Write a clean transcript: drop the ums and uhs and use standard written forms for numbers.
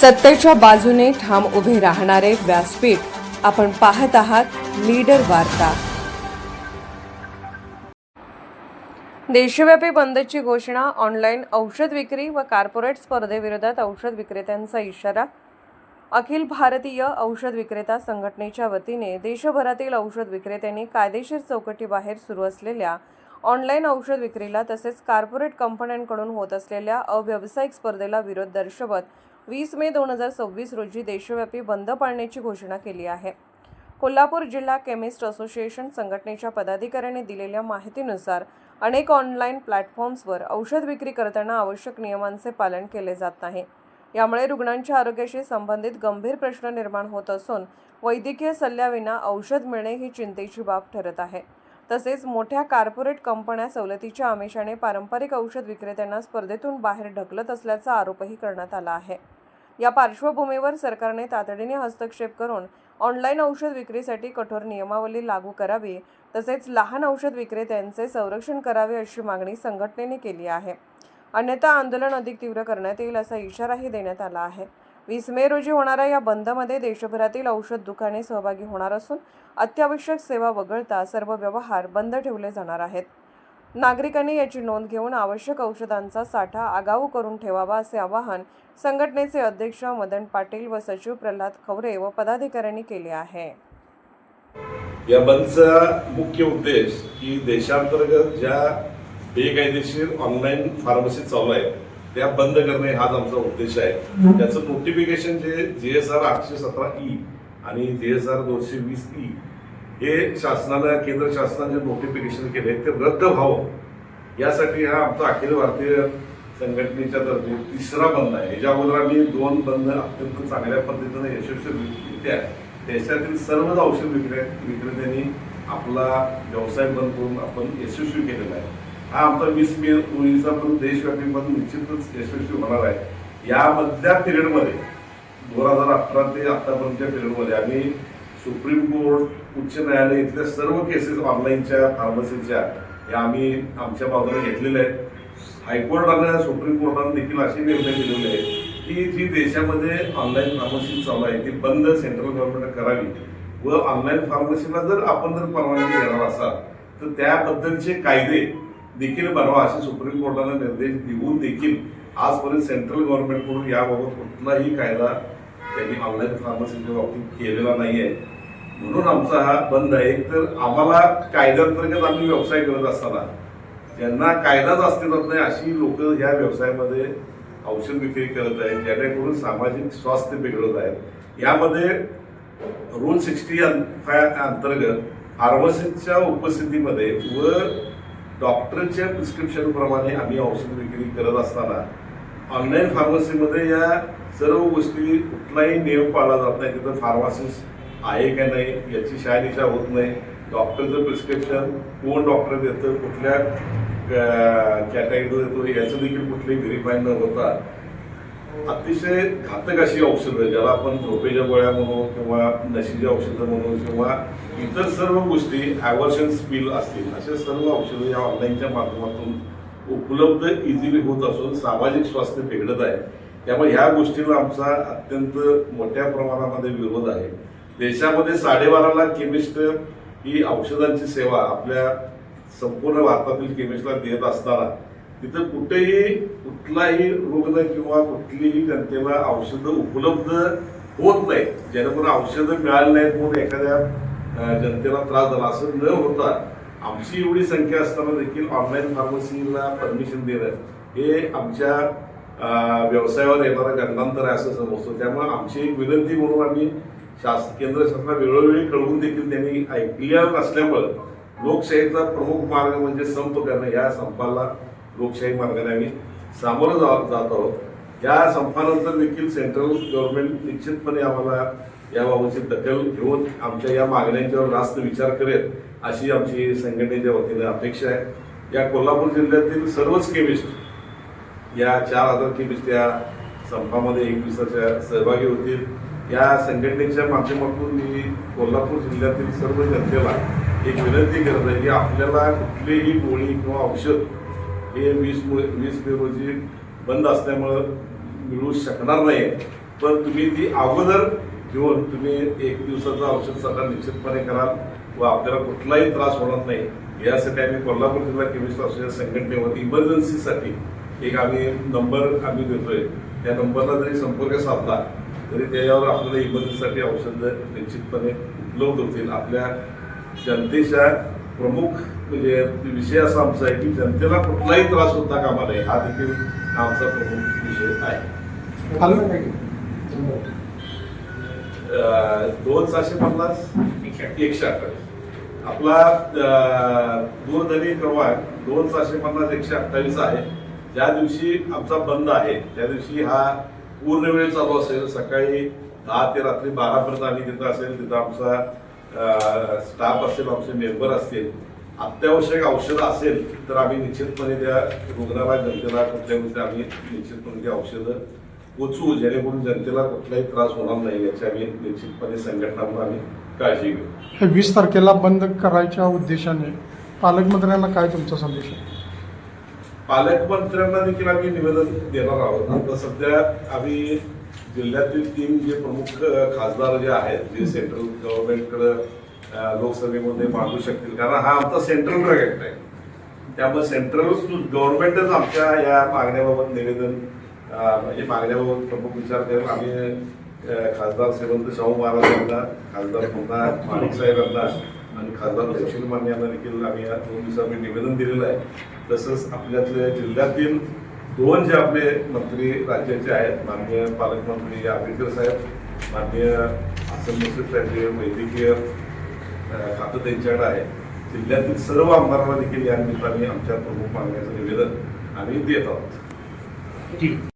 सत्तेच्या बाजूने ठाम उभे राहणारे व्यासपीठ आपण पाहत आहात लीडर वार्ता। देशव्यापी बंदची घोषणा, ऑनलाईन औषध विक्री व कॉर्पोरेट स्पर्धेविरोधात औषध विक्रेत्यांचा इशारा। अखिल भारतीय औषध विक्रेता संघटनेच्या वतीने देशभरातील औषध विक्रेत्यांनी कायदेशीर चौकटीबाहेर सुरू असलेल्या ऑनलाईन औषध विक्रीला तसेच कॉर्पोरेट कंपन्यांकडून होत असलेल्या अव्यावसायिक स्पर्धेला विरोध दर्शवत 20 मे 2026 रोजी देशव्यापी बंद पाळण्याची घोषणा केली आहे। कोल्हापूर जिल्हा केमिस्ट असोसिएशन संघटनेच्या पदाधिकाऱ्यांनी दिलेल्या माहितीनुसार अनेक ऑनलाईन प्लॅटफॉर्म्सवर औषध विक्री करताना आवश्यक नियमांचे पालन केले जात नाही। यामुळे रुग्णांच्या आरोग्याशी संबंधित गंभीर प्रश्न निर्माण होत असून वैद्यकीय सल्ल्याविना औषध मिळणे ही चिंतेची बाब ठरत आहे। तसेच मोठ्या कॉर्पोरेट कंपन्या सवलतीच्या आमिषाने पारंपरिक औषध विक्रेत्यांना स्पर्धेतून बाहेर ढकलत असल्याचा आरोपही करण्यात आला आहे। या पार्श्वभूमीवर सरकारने तातडीने हस्तक्षेप करून ऑनलाईन औषध विक्रीसाठी कठोर नियमावली लागू करावी तसेच लहान औषध विक्रेत्यांचे संरक्षण करावे अशी मागणी संघटनेने केली आहे। अन्यथा आंदोलन अधिक तीव्र करण्यात येईल असा इशाराही देण्यात आला आहे। 20 मे रोजी होणाऱ्या या बंदमध्ये देशभरातील औषध दुकाने सहभागी होणार असून अत्यावश्यक सेवा वगळता सर्व व्यवहार बंद ठेवले जाणार आहेत। नागरिकांनी याची नोंद घेऊन आवश्यक औषधांचा साठा आगाऊ करून ठेवावा असे आवाहन संघटनेचे अध्यक्ष मदन पाटील व सचिव प्रल्हाद खवरे व पदाधिकाऱ्यांनी केले आहे। या बंदचा मुख्य उद्देश की देशांतर्गत ज्या बेकायदेशीर ऑनलाईन फार्मसी चालू आहे त्या बंद करणे हाच आमचा उद्देश आहे। त्याचं नोटिफिकेशन जे GSR 817E आणि GSR 220E हे शासनानं केंद्र शासनाने जे नोटिफिकेशन केले ते रद्द व्हावं यासाठी हा आमचा अखिल भारतीय संघटनेच्या तर्फे तिसरा बंद आहे। याच्या अगोदर आम्ही 2 बंद अत्यंत चांगल्या पद्धतीने यशस्वीरित्या देशातील सर्वच औषध विक्रेत्यांनी आपला व्यवसाय बंद करून आपण यशस्वी केलेला आहे। हा आमचा 20 मे रोजीचा पण देशव्यापी बंद निश्चितच यशस्वी होणार आहे। यामधल्या पिरियडमध्ये 2018 ते आतापर्यंतच्या पिरियडमध्ये आम्ही सुप्रीम कोर्ट, उच्च न्यायालय इथल्या सर्व केसेस ऑनलाईनच्या फार्मसीच्या या आम्ही आमच्या बाजूने घेतलेल्या आहेत। हायकोर्टाने, सुप्रीम कोर्टाने देखील असे निर्णय दिलेले आहेत की जी देशामध्ये ऑनलाईन फार्मसी चालू आहे ती बंद सेंट्रल गव्हर्नमेंट करावी व ऑनलाईन फार्मसीला जर आपण जर परवानगी देणार असाल तर त्याबद्दलचे कायदे देखील बनवा असे सुप्रीम कोर्टाने निर्देश देऊन देखील आजपर्यंत सेंट्रल गव्हर्नमेंटकडून याबाबत कुठलाही कायदा त्यांनी ऑनलाईन फार्मसीच्या बाबतीत केलेला नाही आहे। म्हणून आमचा हा बंद आहे। तर आम्हाला कायद्यांतर्गत आम्ही व्यवसाय करत असताना ज्यांना कायदाच अस्तित्वात नाही अशी लोक या व्यवसायामध्ये औषध विक्री करत आहेत, ज्याच्याकडून सामाजिक स्वास्थ्य बिघडत आहे। यामध्ये रूल 65 अंतर्गत फार्मसीच्या उपस्थितीमध्ये व डॉक्टरच्या प्रिस्क्रिप्शन प्रमाणे आम्ही औषध विक्री करत असताना ऑनलाईन फार्मसीमध्ये या सर्व गोष्टी कुठलाही नियम पाळला जात नाही। तिथं फार्मासिस्ट आहे का नाही याची शहानिशा होत नाही। डॉक्टरचं प्रिस्क्रिप्शन कोण डॉक्टर देतं, कुठल्या कॅटेगरीत देतो याचं देखील कुठलंही व्हेरीफाय न होता अतिशय घातक अशी औषधं, ज्याला आपण झोपेच्या गोळ्या म्हणू किंवा नशीची औषधं म्हणू किंवा इतर सर्व गोष्टी ॲव्हर्शन स्पिल असतील अशा सर्व औषधं या ऑनलाईनच्या माध्यमातून उपलब्ध इझिली होत असून सामाजिक स्वास्थ्य बिघडत आहे। त्यामुळे ह्या गोष्टीला आमचा अत्यंत मोठ्या प्रमाणामध्ये विरोध आहे। देशामध्ये 12.5 लाख केमिस्ट ही औषधांची सेवा आपल्या संपूर्ण भारतातील केमिस्टला देत असताना तिथं कुठलाही रुग्ण किंवा कुठलीही जनतेला औषधं उपलब्ध होत नाही, जेणेकरून औषधं मिळाली नाहीत म्हणून एखाद्या जनतेला त्रास झाला असं न होता आमची एवढी संख्या असताना देखील ऑनलाईन फार्मसीला परमिशन देणं हे आमच्या व्यवसायावर येणारा गंडांतर आहे असं समजतो। त्यामुळे आमची एक विनंती म्हणून आम्ही केंद्र सरकारला वेळोवेळी कळवून देखील त्यांनी ऐकल्या नसल्यामुळं लोकशाहीचा प्रमुख मार्ग म्हणजे संप करणं, या संपाला लोकशाही मार्गाने आम्ही सामोरं जात आहोत। या संपानंतर देखील सेंट्रल गव्हर्नमेंट निश्चितपणे आम्हाला याबाबतची दखल घेऊन आमच्या या मागण्यांच्यावर जास्त विचार करेल अशी आमची संघटनेच्या वतीने अपेक्षा आहे। या कोल्हापूर जिल्ह्यातील सर्वच केमिस्ट या 4000 केमिस्ट या संपामध्ये 1 दिवसाच्या सहभागी होतील। या संघटनेच्या माध्यमातून मी कोल्हापूर जिल्ह्यातील सर्व जनतेला एक विनंती करत आहे की आपल्याला कुठलीही गोळी किंवा औषध हे 20 मे रोजी बंद असल्यामुळं मिळू शकणार नाही। पण तुम्ही ती अगोदर घेऊन तुम्ही 1 दिवसाचं औषध सगळं निश्चितपणे कराल व आपल्याला कुठलाही त्रास होणार नाही यासाठी आम्ही कोल्हापूर जिल्हा केमिस्ट असोसिएशन संघटनेवरती इमर्जन्सीसाठी एक आम्ही नंबर आम्ही देतोय. त्या नंबरला जरी संपर्क साधला तरी त्याच्यावर आपल्याला इमर्जन्सीसाठी औषधं निश्चितपणे उपलब्ध होतील. आपल्या जनतेच्या प्रमुख म्हणजे विषय असा आमचा आहे की जनतेला कुठलाही त्रास होता कामा नये हा देखील आमचा प्रमुख विषय आहे. 2,650 128 आपला दूरध्वनी क्रमांक 2,650 128 आहे. ज्या दिवशी आमचा बंद आहे त्या दिवशी हा पूर्ण वेळ चालू असेल. सकाळी 10 ते रात्री 12 पर्यंत आम्ही तिथं असेल. तिथं आमचा स्टाफ असेल, आमचे मेंबर असतील. अत्यावश्यक औषधं असेल तर आम्ही निश्चितपणे त्या रुग्णाला जनतेला कुठल्या गोष्टी आम्ही निश्चितपणे ती औषधं पोचवू जेणेकरून जनतेला कुठलाही त्रास होणार नाही याची आम्ही निश्चितपणे संघटना म्हणून आम्ही काळजी घेऊ. हे 20 तारखेला बंद करायच्या उद्देशाने पालकमंत्र्यांना काय तुमचा संदेश आहे? पालकमंत्र्यांना देखील आम्ही निवेदन देणार आहोत. आता सध्या आम्ही जिल्ह्यातील 3 जे प्रमुख खासदार जे आहेत जे सेंट्रल गव्हर्नमेंटकडे लोकसभेमध्ये मांडू शकतील कारण हा आमचा सेंट्रल ड्रग ऍक्ट आहे. त्यामुळे सेंट्रल गव्हर्नमेंटच आमच्या या मागण्याबाबत निवेदन म्हणजे मागण्याबाबत प्रमुख विचार करेल. आम्ही खासदार श्रीमंत शाहू महाराज यांना, खासदार पुन्हा माणिक साहेब यांना आणि खासदार तहसील मान यांना देखील आम्ही या 2 दिवसांनी निवेदन दिलेलं आहे. तसंच आपल्यातल्या जिल्ह्यातील 2 जे आपले मंत्री राज्याचे आहेत माननीय पालकमंत्री आंबेडकर साहेब, माननीय हसन मुश्रीफ साहेब जे वैद्यकीय खातं त्यांच्याकडे आहे. जिल्ह्यातील सर्व आमदारांना देखील या निमित्ताने आमच्या प्रमुख मागण्याचं निवेदन आम्ही देत आहोत.